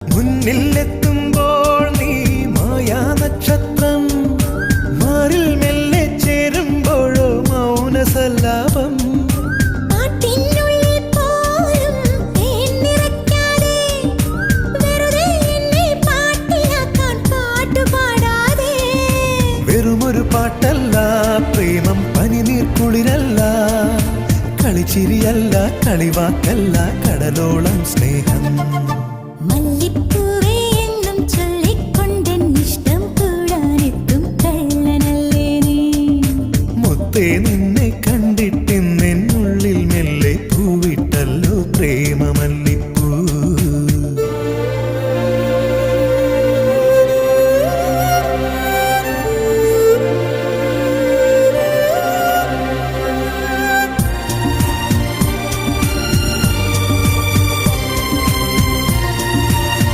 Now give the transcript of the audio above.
മുന്നിലെത്തുമ്പോൾ നീ മായാ നക്ഷത്രം, മാറിൽ മെല്ലെ ചേരുമ്പോഴോ മൗനസല്ലാപം. വെറുമൊരു പാട്ടല്ല പ്രേമം, പനിനീർ കുളിരല്ല, കളിച്ചിരിയല്ല, കളിവാക്കല്ല, കടലോളം സ്നേഹം.